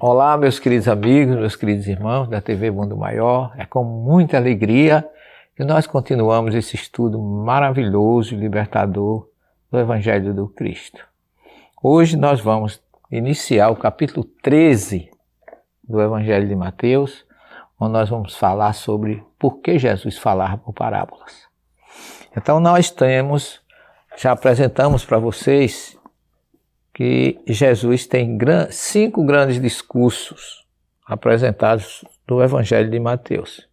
Olá, meus queridos amigos, meus queridos irmãos da TV Mundo Maior. É com muita alegria que nós continuamos esse estudo maravilhoso e libertador do Evangelho do Cristo. Hoje nós vamos iniciar o capítulo 13 do Evangelho de Mateus, onde nós vamos falar sobre por que Jesus falava por parábolas. Então nós já apresentamos para vocês que Jesus tem 5 grandes discursos apresentados no Evangelho de Mateus.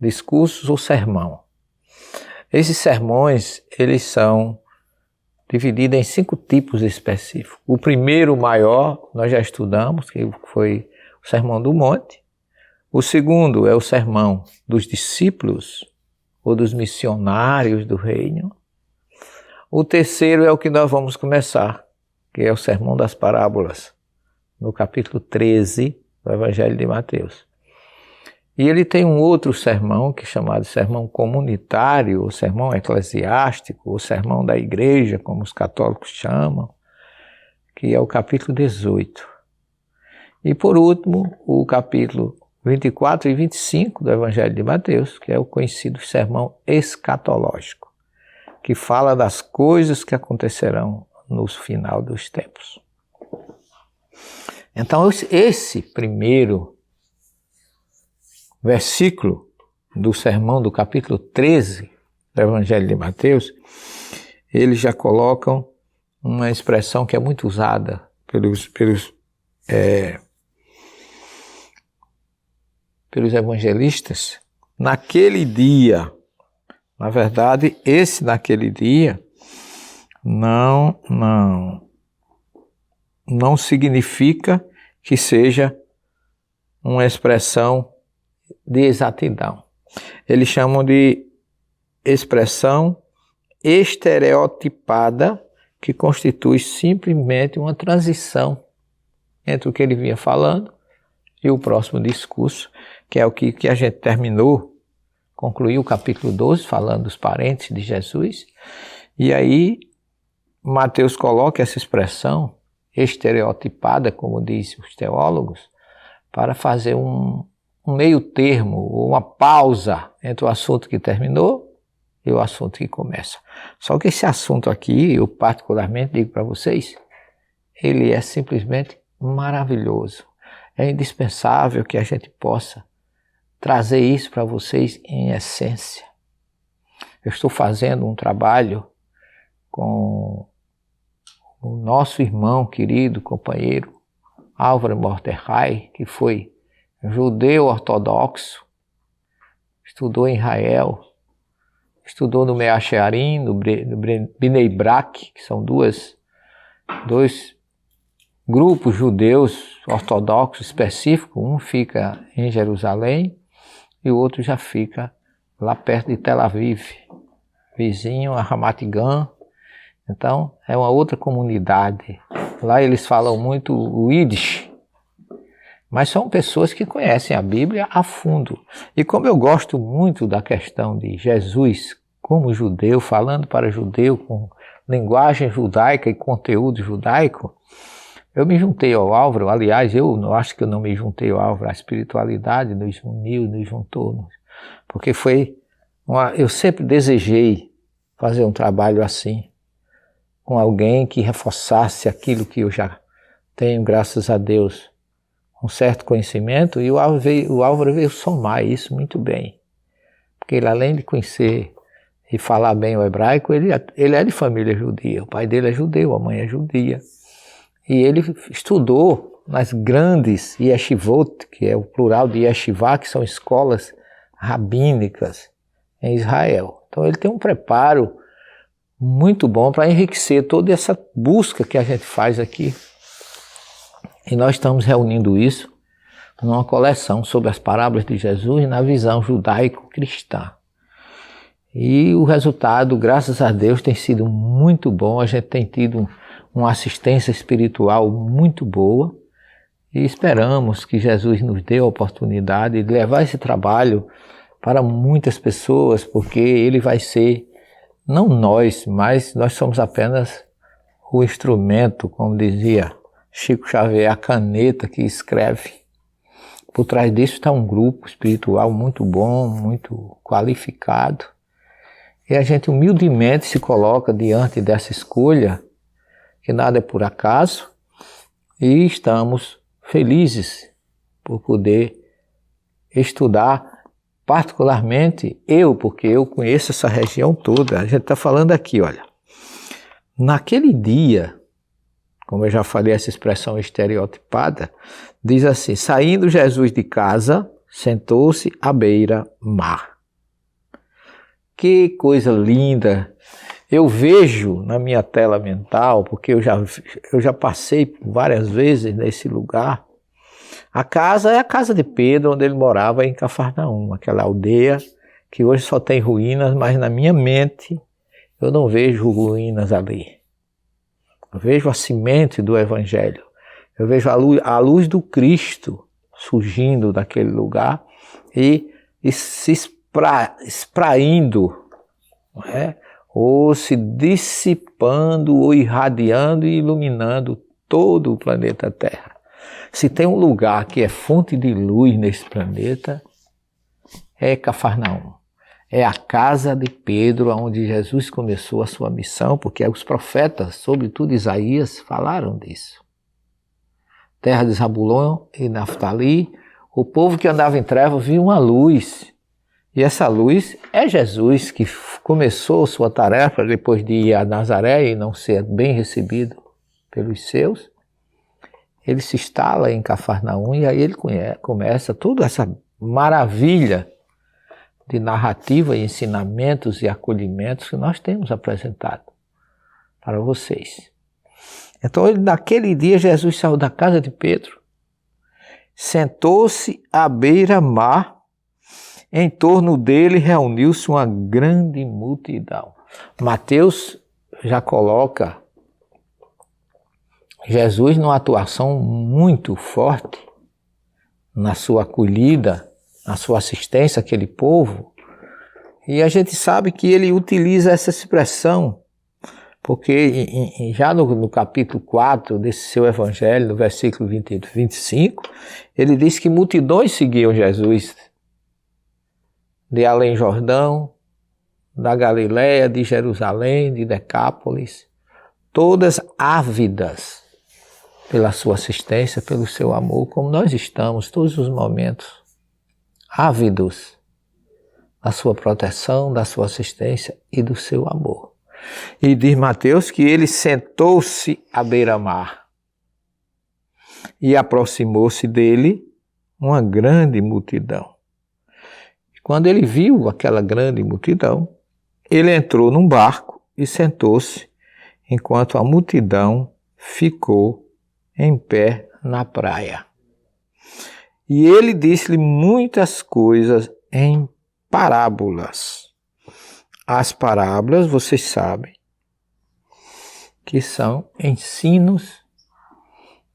Discursos ou sermão. Esses sermões, eles são divididos em 5 tipos específicos. O primeiro, maior, nós já estudamos, que foi o Sermão do Monte. O segundo é o Sermão dos Discípulos ou dos Missionários do Reino. O terceiro é o que nós vamos começar, que é o Sermão das Parábolas, no capítulo 13 do Evangelho de Mateus. E ele tem um outro sermão, que é chamado Sermão Comunitário, ou Sermão Eclesiástico, ou Sermão da Igreja, como os católicos chamam, que é o capítulo 18. E por último, o capítulo 24 e 25 do Evangelho de Mateus, que é o conhecido Sermão Escatológico, que fala das coisas que acontecerão no final dos tempos. Então, esse primeiro versículo do sermão do capítulo 13 do Evangelho de Mateus, eles já colocam uma expressão que é muito usada pelos evangelistas. Naquele dia, na verdade, esse naquele dia não significa que seja uma expressão de exatidão. Eles chamam de expressão estereotipada, que constitui simplesmente uma transição entre o que ele vinha falando e o próximo discurso, que é o que a gente concluiu o capítulo 12, falando dos parentes de Jesus. E aí Mateus coloca essa expressão estereotipada, como dizem os teólogos, para fazer um meio termo, ou uma pausa entre o assunto que terminou e o assunto que começa. Só que esse assunto aqui, eu particularmente digo para vocês, ele é simplesmente maravilhoso. É indispensável que a gente possa trazer isso para vocês em essência. Eu estou fazendo um trabalho com o nosso irmão querido, companheiro, Álvaro Mordecai, que foi judeu ortodoxo, estudou em Israel, estudou no Mea Shearim, no Bnei Brak, que são dois grupos judeus ortodoxos específicos. Um fica em Jerusalém e o outro já fica lá perto de Tel Aviv, vizinho a Ramat Gan. Então, é uma outra comunidade. Lá eles falam muito o Yiddish, mas são pessoas que conhecem a Bíblia a fundo. E como eu gosto muito da questão de Jesus como judeu, falando para judeu, com linguagem judaica e conteúdo judaico, eu me juntei ao Álvaro. Aliás, eu não acho que eu não me juntei ao Álvaro, a espiritualidade nos uniu, nos juntou, porque eu sempre desejei fazer um trabalho assim, com alguém que reforçasse aquilo que eu já tenho, graças a Deus, um certo conhecimento, e o Álvaro veio somar isso muito bem. Porque ele, além de conhecer e falar bem o hebraico, ele é de família judia. O pai dele é judeu, a mãe é judia. E ele estudou nas grandes yeshivot, que é o plural de yeshivá, que são escolas rabínicas em Israel. Então ele tem um preparo muito bom para enriquecer toda essa busca que a gente faz aqui. E nós estamos reunindo isso numa coleção sobre as parábolas de Jesus na visão judaico-cristã. E o resultado, graças a Deus, tem sido muito bom. A gente tem tido uma assistência espiritual muito boa e esperamos que Jesus nos dê a oportunidade de levar esse trabalho para muitas pessoas, porque ele vai ser, não nós, mas nós somos apenas o instrumento, como dizia Chico Xavier, a caneta que escreve. Por trás disso está um grupo espiritual muito bom, muito qualificado. E a gente humildemente se coloca diante dessa escolha, que nada é por acaso, e estamos felizes por poder estudar, particularmente porque eu conheço essa região toda. A gente está falando aqui, olha, naquele dia, como eu já falei, essa expressão estereotipada, diz assim: saindo Jesus de casa, sentou-se à beira-mar. Que coisa linda! Eu vejo na minha tela mental, porque eu já passei várias vezes nesse lugar. A casa é a casa de Pedro, onde ele morava em Cafarnaum, aquela aldeia que hoje só tem ruínas, mas na minha mente eu não vejo ruínas ali. Eu vejo a semente do Evangelho, eu vejo a luz do Cristo surgindo daquele lugar e se espraindo, não é? Ou se dissipando, ou irradiando e iluminando todo o planeta Terra. Se tem um lugar que é fonte de luz nesse planeta, é Cafarnaum. É a casa de Pedro, onde Jesus começou a sua missão, porque os profetas, sobretudo Isaías, falaram disso. Terra de Zabulon e Naftali, o povo que andava em trevas viu uma luz. E essa luz é Jesus, que começou sua tarefa depois de ir a Nazaré e não ser bem recebido pelos seus. Ele se instala em Cafarnaum e aí ele começa toda essa maravilha de narrativa e ensinamentos e acolhimentos que nós temos apresentado para vocês. Então, naquele dia, Jesus saiu da casa de Pedro, sentou-se à beira-mar. Em torno dele reuniu-se uma grande multidão. Mateus já coloca Jesus numa atuação muito forte na sua acolhida, na sua assistência àquele povo. E a gente sabe que ele utiliza essa expressão, porque já no capítulo 4 desse seu evangelho, no versículo 20 e 25, ele diz que multidões seguiam Jesus de além Jordão, da Galiléia, de Jerusalém, de Decápolis, todas ávidas pela sua assistência, pelo seu amor, como nós estamos todos os momentos, ávidos da sua proteção, da sua assistência e do seu amor. E diz Mateus que ele sentou-se à beira-mar e aproximou-se dele uma grande multidão. Quando ele viu aquela grande multidão, ele entrou num barco e sentou-se, enquanto a multidão ficou em pé na praia. E ele disse-lhe muitas coisas em parábolas. As parábolas, vocês sabem, que são ensinos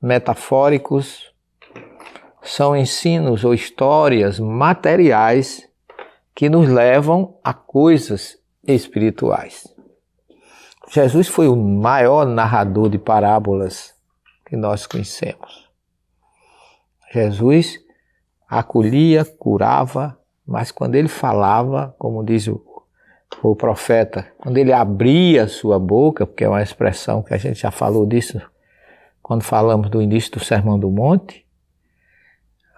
metafóricos, são ensinos ou histórias materiais que nos levam a coisas espirituais. Jesus foi o maior narrador de parábolas que nós conhecemos. Jesus acolhia, curava, mas quando ele falava, como diz o profeta, quando ele abria a sua boca, porque é uma expressão que a gente já falou disso quando falamos do início do Sermão do Monte,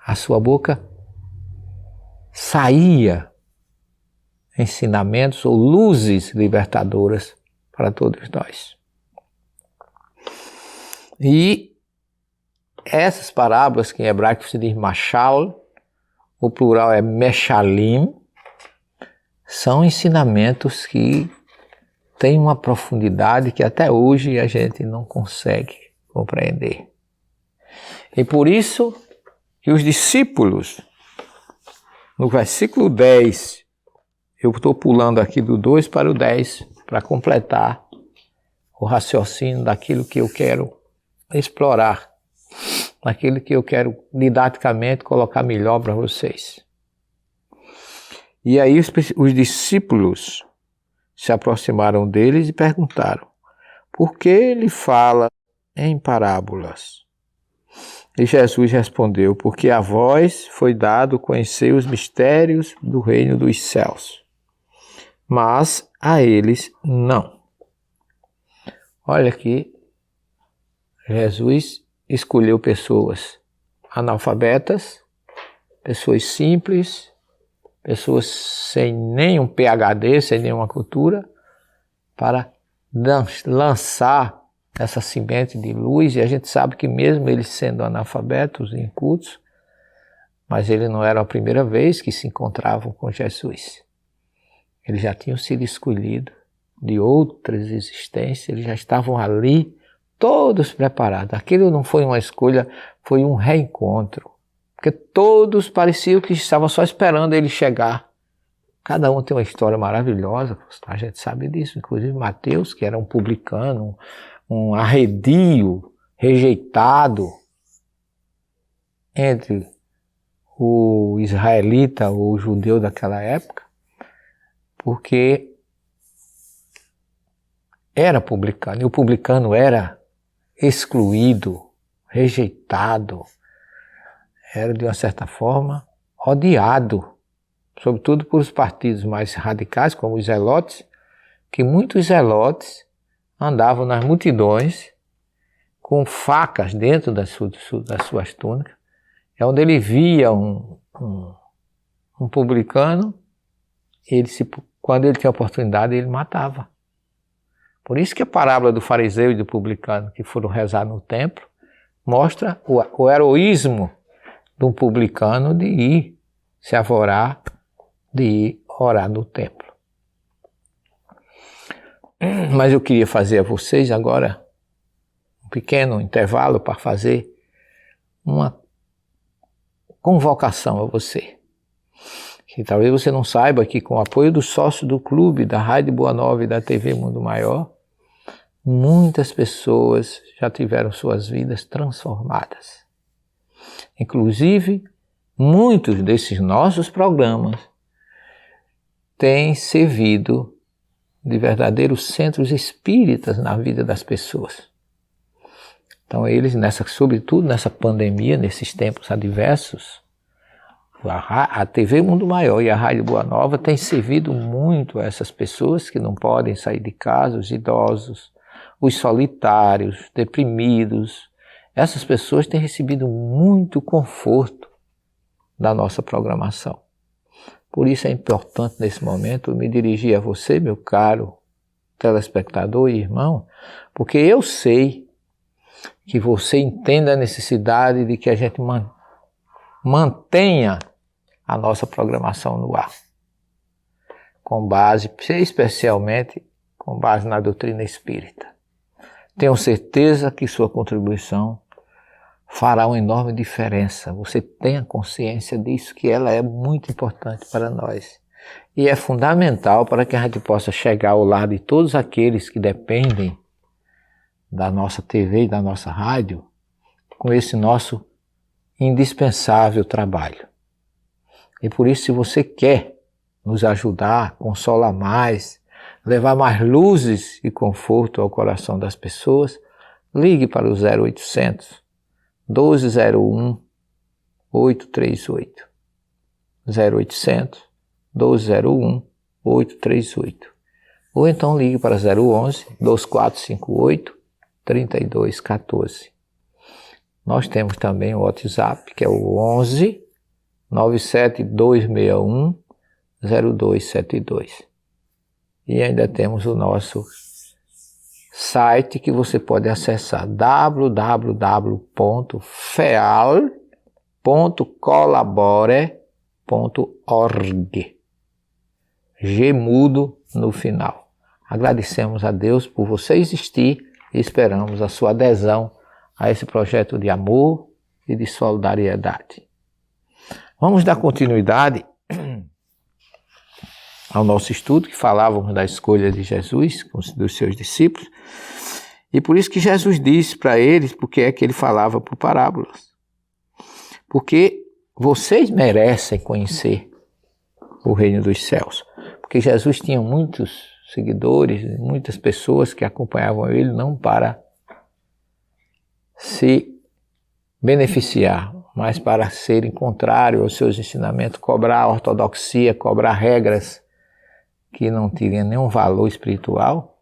a sua boca saía ensinamentos ou luzes libertadoras para todos nós. E essas parábolas, que em hebraico se diz mashal, o plural é meshalim, são ensinamentos que têm uma profundidade que até hoje a gente não consegue compreender. E por isso que os discípulos, no versículo 10, eu estou pulando aqui do 2 para o 10, para completar o raciocínio daquilo que eu quero explorar, daquilo que eu quero didaticamente colocar melhor para vocês. E aí os discípulos se aproximaram deles e perguntaram: por que ele fala em parábolas? E Jesus respondeu: porque a vós foi dado conhecer os mistérios do reino dos céus, mas a eles não. Olha aqui, Jesus escolheu pessoas analfabetas, pessoas simples, pessoas sem nenhum PhD, sem nenhuma cultura, para lançar essa semente de luz. E a gente sabe que mesmo eles sendo analfabetos e incultos, mas eles não eram a primeira vez que se encontravam com Jesus. Eles já tinham sido escolhidos de outras existências, eles já estavam ali, todos preparados. Aquilo não foi uma escolha, foi um reencontro. Porque todos pareciam que estavam só esperando ele chegar. Cada um tem uma história maravilhosa, a gente sabe disso. Inclusive Mateus, que era um publicano, um arredio, rejeitado entre o israelita ou o judeu daquela época, porque era publicano, e o publicano era excluído, rejeitado, era de uma certa forma odiado, sobretudo por os partidos mais radicais, como os zelotes, que muitos zelotes andavam nas multidões com facas dentro das suas túnicas, é onde ele via um publicano, quando ele tinha oportunidade, ele matava. Por isso que a parábola do fariseu e do publicano que foram rezar no templo mostra o heroísmo do publicano de ir se avorar, de ir orar no templo. Mas eu queria fazer a vocês agora um pequeno intervalo para fazer uma convocação a você. Que talvez você não saiba que com o apoio do sócio do clube, da Rádio Boa Nova e da TV Mundo Maior, muitas pessoas já tiveram suas vidas transformadas. Inclusive, muitos desses nossos programas têm servido de verdadeiros centros espíritas na vida das pessoas. Então eles, sobretudo nessa pandemia, nesses tempos adversos, a TV Mundo Maior e a Rádio Boa Nova têm servido muito a essas pessoas que não podem sair de casa, os idosos, os solitários, deprimidos. Essas pessoas têm recebido muito conforto da nossa programação. Por isso é importante nesse momento me dirigir a você, meu caro telespectador e irmão, porque eu sei que você entenda a necessidade de que a gente mantenha a nossa programação no ar, com base, especialmente com base na doutrina espírita. Tenho certeza que sua contribuição fará uma enorme diferença. Você tenha consciência disso, que ela é muito importante para nós. E é fundamental para que a gente possa chegar ao lado de todos aqueles que dependem da nossa TV e da nossa rádio, com esse nosso indispensável trabalho. E por isso, se você quer nos ajudar, consolar mais, levar mais luzes e conforto ao coração das pessoas, ligue para o 0800 1201 838. 0800 1201 838. Ou então ligue para 011 2458 3214. Nós temos também o WhatsApp, que é o 11 97261 0272. E ainda temos o nosso site que você pode acessar, www.feal.colabore.org. G mudo no final. Agradecemos a Deus por você existir e esperamos a sua adesão a esse projeto de amor e de solidariedade. Vamos dar continuidade ao nosso estudo, que falávamos da escolha de Jesus, dos seus discípulos, e por isso que Jesus disse para eles, porque é que ele falava por parábolas. Porque vocês merecem conhecer o reino dos céus. Porque Jesus tinha muitos seguidores, muitas pessoas que acompanhavam ele, não para se beneficiar, mas para serem contrários aos seus ensinamentos, cobrar a ortodoxia, cobrar regras que não tinham nenhum valor espiritual,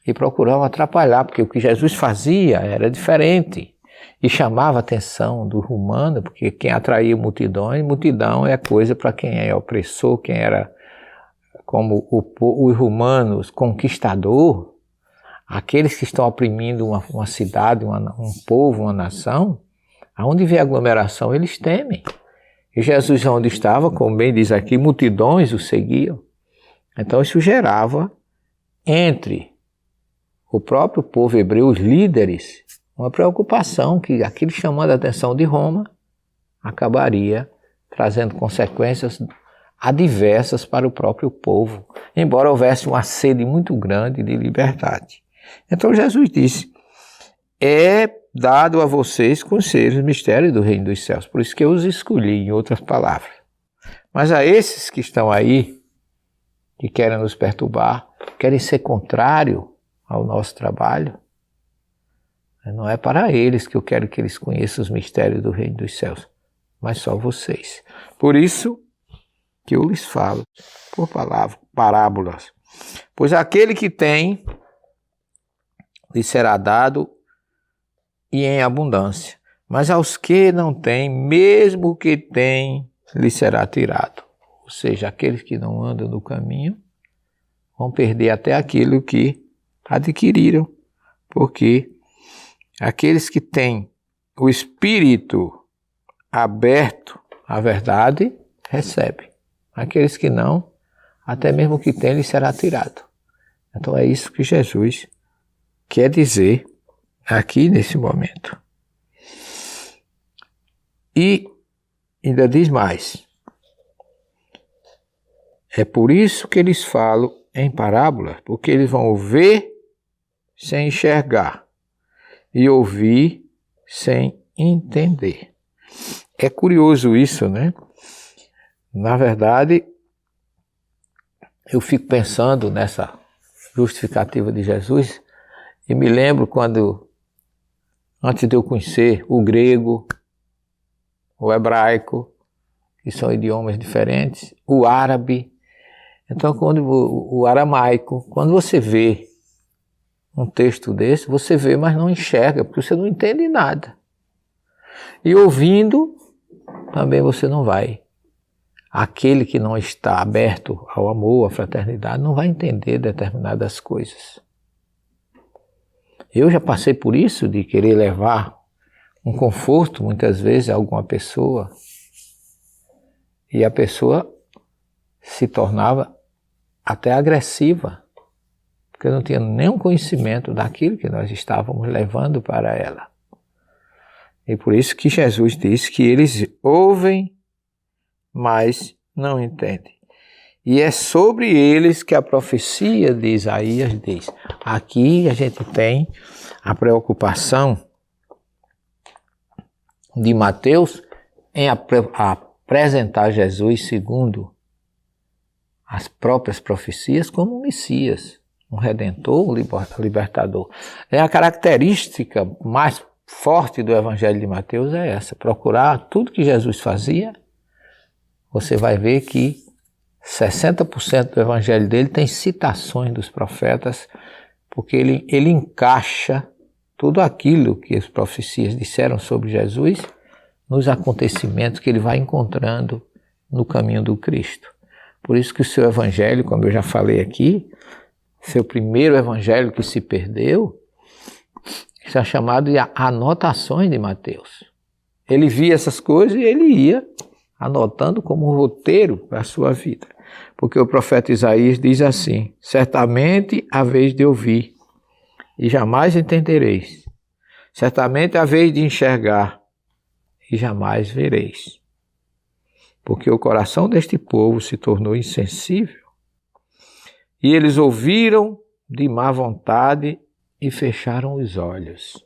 e procuravam atrapalhar, porque o que Jesus fazia era diferente e chamava a atenção do romano, porque quem atraía multidões, multidão é coisa para quem é opressor, quem era como os romanos, conquistador, aqueles que estão oprimindo uma cidade, um povo, uma nação, aonde vê aglomeração eles temem. E Jesus, onde estava, como bem diz aqui, multidões o seguiam. Então isso gerava entre o próprio povo hebreu, os líderes, uma preocupação que aquele chamando a atenção de Roma acabaria trazendo consequências adversas para o próprio povo, embora houvesse uma sede muito grande de liberdade. Então Jesus disse, é dado a vocês conhecer os mistérios do reino dos céus, por isso que eu os escolhi, em outras palavras. Mas a esses que estão aí, que querem nos perturbar, querem ser contrário ao nosso trabalho, não é para eles que eu quero que eles conheçam os mistérios do reino dos céus, mas só vocês. Por isso que eu lhes falo por parábolas. Pois aquele que tem, lhe será dado e em abundância. Mas aos que não têm, mesmo o que têm, lhe será tirado. Ou seja, aqueles que não andam no caminho vão perder até aquilo que adquiriram, porque aqueles que têm o espírito aberto à verdade, recebem. Aqueles que não, até mesmo o que tem, lhe será tirado. Então é isso que Jesus quer dizer aqui nesse momento. E ainda diz mais. É por isso que eles falam em parábolas, porque eles vão ver sem enxergar e ouvir sem entender. É curioso isso, né? Na verdade, eu fico pensando nessa justificativa de Jesus e me lembro quando, antes de eu conhecer o grego, o hebraico, que são idiomas diferentes, o árabe, então quando o aramaico, quando você vê um texto desse, você vê, mas não enxerga, porque você não entende nada. E ouvindo, também você não vai. Aquele que não está aberto ao amor, à fraternidade, não vai entender determinadas coisas. Eu já passei por isso, de querer levar um conforto, muitas vezes, a alguma pessoa, e a pessoa se tornava até agressiva, porque não tinha nenhum conhecimento daquilo que nós estávamos levando para ela. E por isso que Jesus disse que eles ouvem, mas não entendem. E é sobre eles que a profecia de Isaías diz. Aqui a gente tem a preocupação de Mateus em apresentar Jesus segundo as próprias profecias como um Messias, um Redentor, um Libertador. É a característica mais forte do Evangelho de Mateus é essa, procurar tudo que Jesus fazia. Você vai ver que 60% do Evangelho dele tem citações dos profetas, porque ele encaixa tudo aquilo que as profecias disseram sobre Jesus nos acontecimentos que ele vai encontrando no caminho do Cristo. Por isso que o seu Evangelho, como eu já falei aqui, seu primeiro Evangelho que se perdeu, está chamado de Anotações de Mateus. Ele via essas coisas e ele ia anotando como um roteiro para a sua vida. Porque o profeta Isaías diz assim: certamente há vez de ouvir, e jamais entendereis. Certamente há vez de enxergar, e jamais vereis. Porque o coração deste povo se tornou insensível, e eles ouviram de má vontade e fecharam os olhos.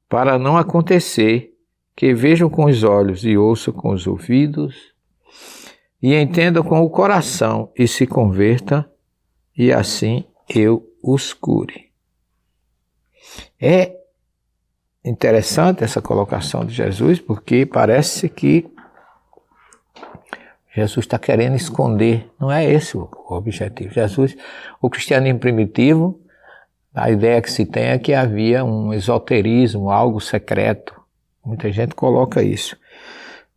Para não acontecer que vejam com os olhos e ouçam com os ouvidos, e entendam com o coração e se converta, e assim eu os cure. É interessante essa colocação de Jesus, porque parece que Jesus está querendo esconder. Não é esse o objetivo. O cristianismo primitivo, a ideia que se tem é que havia um esoterismo, algo secreto. Muita gente coloca isso.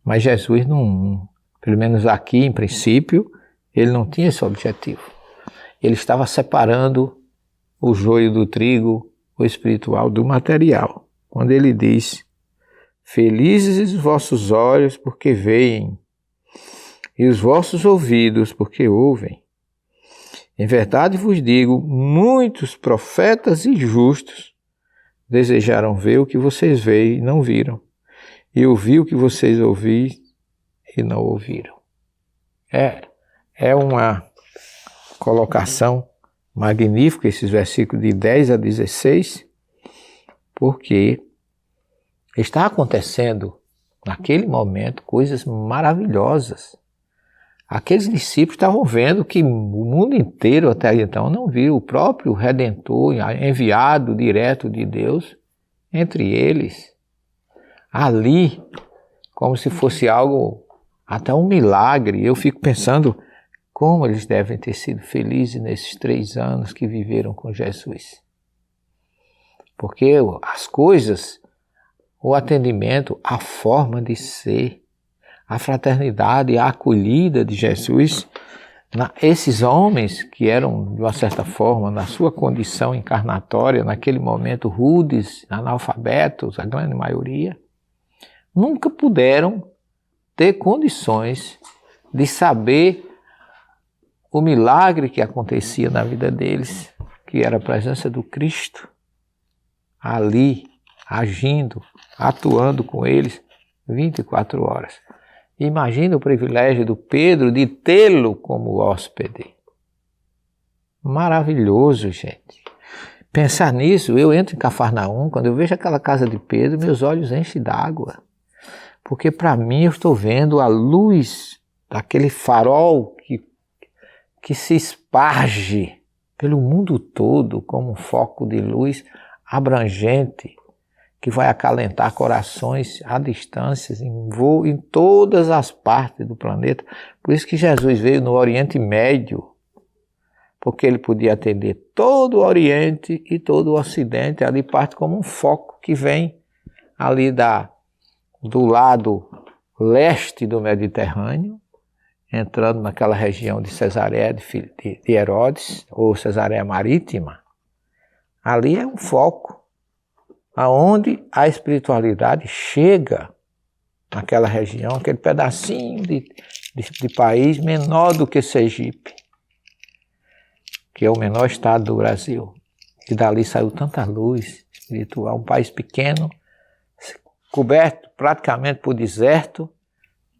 Mas Jesus não, pelo menos aqui em princípio, ele não tinha esse objetivo. Ele estava separando o joio do trigo, o espiritual do material. Quando ele diz, felizes os vossos olhos porque veem, e os vossos ouvidos porque ouvem. Em verdade vos digo, muitos profetas e justos desejaram ver o que vocês veem e não viram, e ouvir o que vocês ouviram e não ouviram. É uma colocação magnífica, esses versículos de 10 a 16, porque está acontecendo naquele momento coisas maravilhosas. Aqueles discípulos estavam vendo que o mundo inteiro até então não viu o próprio Redentor enviado direto de Deus entre eles. Ali, como se fosse algo, até um milagre. Eu fico pensando como eles devem ter sido felizes nesses 3 anos que viveram com Jesus. Porque as coisas, o atendimento, a forma de ser, a fraternidade, a acolhida de Jesus, esses homens que eram, de uma certa forma, na sua condição encarnatória, naquele momento rudes, analfabetos, a grande maioria, nunca puderam ter condições de saber o milagre que acontecia na vida deles, que era a presença do Cristo, ali, agindo, atuando com eles 24 horas. Imagina o privilégio do Pedro de tê-lo como hóspede. Maravilhoso, gente. Pensar nisso, eu entro em Cafarnaum, quando eu vejo aquela casa de Pedro, meus olhos enchem d'água. Porque para mim eu estou vendo a luz daquele farol que se esparge pelo mundo todo como um foco de luz abrangente, que vai acalentar corações a distâncias, em todas as partes do planeta. Por isso que Jesus veio no Oriente Médio, porque ele podia atender todo o Oriente e todo o Ocidente, ali parte como um foco que vem ali do lado leste do Mediterrâneo, entrando naquela região de Cesareia de Herodes, ou Cesareia Marítima. Ali é um foco, aonde a espiritualidade chega naquela região, aquele pedacinho de país menor do que Sergipe, que é o menor estado do Brasil. E dali saiu tanta luz espiritual, um país pequeno, coberto praticamente por deserto,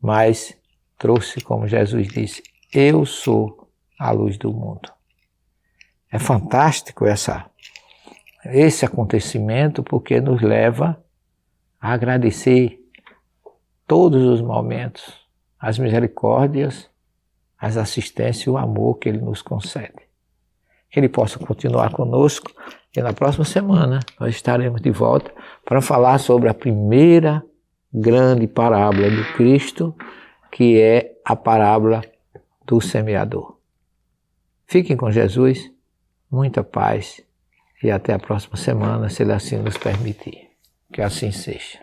mas trouxe, como Jesus disse, eu sou a luz do mundo. É fantástico esse acontecimento, porque nos leva a agradecer todos os momentos, as misericórdias, as assistências e o amor que Ele nos concede. Que Ele possa continuar conosco e na próxima semana nós estaremos de volta para falar sobre a primeira grande parábola do Cristo, que é a parábola do semeador. Fiquem com Jesus, muita paz e até a próxima semana, se Ele assim nos permitir. Que assim seja.